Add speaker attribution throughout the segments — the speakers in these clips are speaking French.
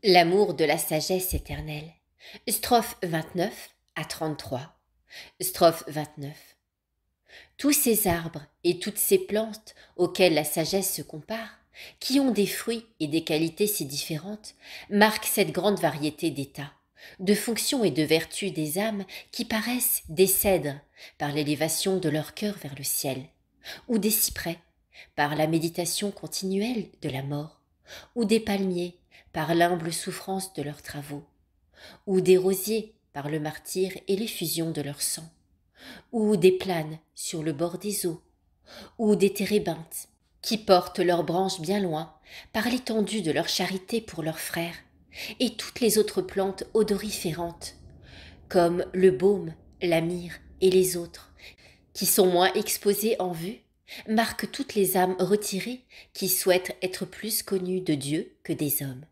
Speaker 1: L'amour de la sagesse éternelle. Strophe 29 à 33. Strophe 29. Tous ces arbres et toutes ces plantes auxquelles la sagesse se compare, qui ont des fruits et des qualités si différentes, marquent cette grande variété d'états, de fonctions et de vertus des âmes qui paraissent des cèdres par l'élévation de leur cœur vers le ciel, ou des cyprès par la méditation continuelle de la mort, ou des palmiers par l'humble souffrance de leurs travaux, ou des rosiers par le martyre et l'effusion de leur sang, ou des planes sur le bord des eaux, ou des térébinthes qui portent leurs branches bien loin par l'étendue de leur charité pour leurs frères, et toutes les autres plantes odoriférantes, comme le baume, la myrrhe et les autres, qui sont moins exposées en vue, marquent toutes les âmes retirées qui souhaitent être plus connues de Dieu que des hommes.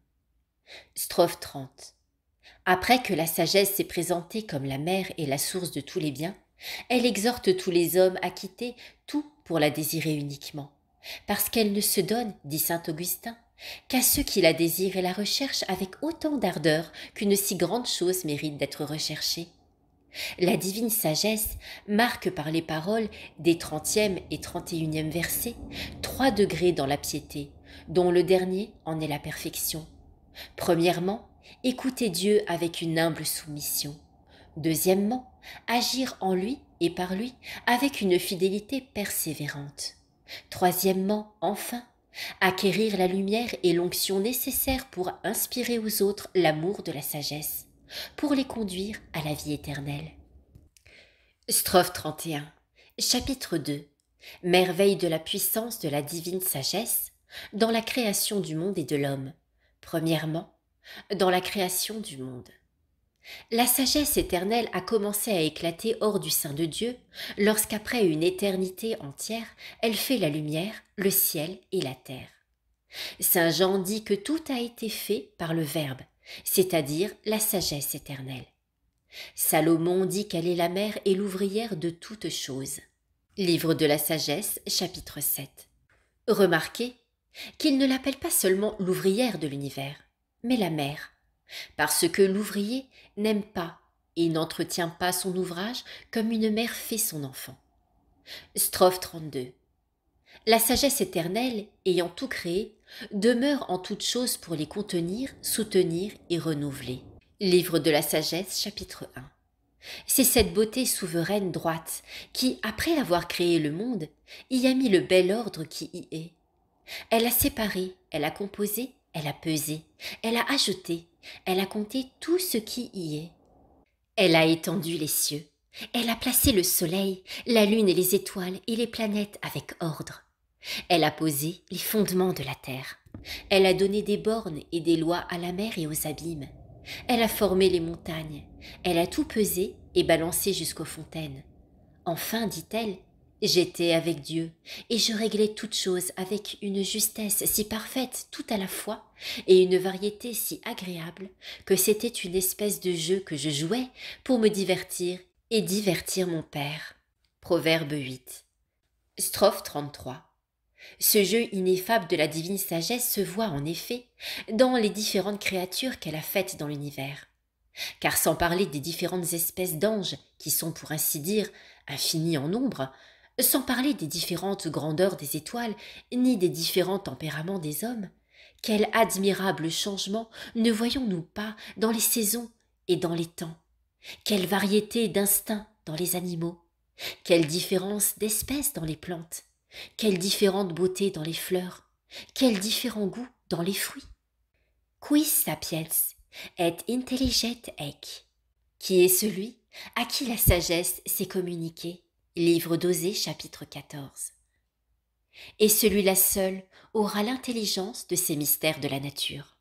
Speaker 1: Strophe 30. Après que la sagesse s'est présentée comme la mère et la source de tous les biens, elle exhorte tous les hommes à quitter tout pour la désirer uniquement, parce qu'elle ne se donne, dit saint Augustin, qu'à ceux qui la désirent et la recherchent avec autant d'ardeur qu'une si grande chose mérite d'être recherchée. La divine sagesse marque par les paroles des 30e et 31e versets 3 degrés dans la piété, dont le dernier en est la perfection. Premièrement, écouter Dieu avec une humble soumission. Deuxièmement, agir en lui et par lui avec une fidélité persévérante. Troisièmement, enfin, acquérir la lumière et l'onction nécessaires pour inspirer aux autres l'amour de la sagesse, pour les conduire à la vie éternelle. Strophe 31. Chapitre 2. Merveille de la puissance de la divine sagesse dans la création du monde et de l'homme. Premièrement, dans la création du monde. La sagesse éternelle a commencé à éclater hors du sein de Dieu lorsqu'après une éternité entière, elle fait la lumière, le ciel et la terre. Saint Jean dit que tout a été fait par le Verbe, c'est-à-dire la sagesse éternelle. Salomon dit qu'elle est la mère et l'ouvrière de toutes choses. Livre de la sagesse, chapitre 7. Remarquez qu'il ne l'appelle pas seulement l'ouvrière de l'univers, mais la mère, parce que l'ouvrier n'aime pas et n'entretient pas son ouvrage comme une mère fait son enfant. Strophe 32. La sagesse éternelle, ayant tout créé, demeure en toutes choses pour les contenir, soutenir et renouveler. Livre de la sagesse, chapitre 1. C'est cette beauté souveraine droite qui, après avoir créé le monde, y a mis le bel ordre qui y est. Elle a séparé, elle a composé, elle a pesé, elle a ajouté, elle a compté tout ce qui y est. Elle a étendu les cieux, elle a placé le soleil, la lune et les étoiles et les planètes avec ordre. Elle a posé les fondements de la terre. Elle a donné des bornes et des lois à la mer et aux abîmes. Elle a formé les montagnes. Elle a tout pesé et balancé jusqu'aux fontaines. Enfin, dit-elle, j'étais avec Dieu, et je réglais toutes choses avec une justesse si parfaite tout à la fois, et une variété si agréable, que c'était une espèce de jeu que je jouais pour me divertir et divertir mon Père. Proverbe 8. Strophe 33. Ce jeu ineffable de la divine sagesse se voit en effet dans les différentes créatures qu'elle a faites dans l'univers. Car sans parler des différentes espèces d'anges, qui sont pour ainsi dire infinies en nombre, sans parler des différentes grandeurs des étoiles, ni des différents tempéraments des hommes, quel admirable changement ne voyons-nous pas dans les saisons et dans les temps? Quelle variété d'instincts dans les animaux? Quelle différence d'espèces dans les plantes? Quelle différente beauté dans les fleurs? Quel différent goût dans les fruits? Quis sapiens et intelliget ec? Qui est celui à qui la sagesse s'est communiquée? Livre d'Osée, chapitre 14. Et celui-là seul aura l'intelligence de ces mystères de la nature.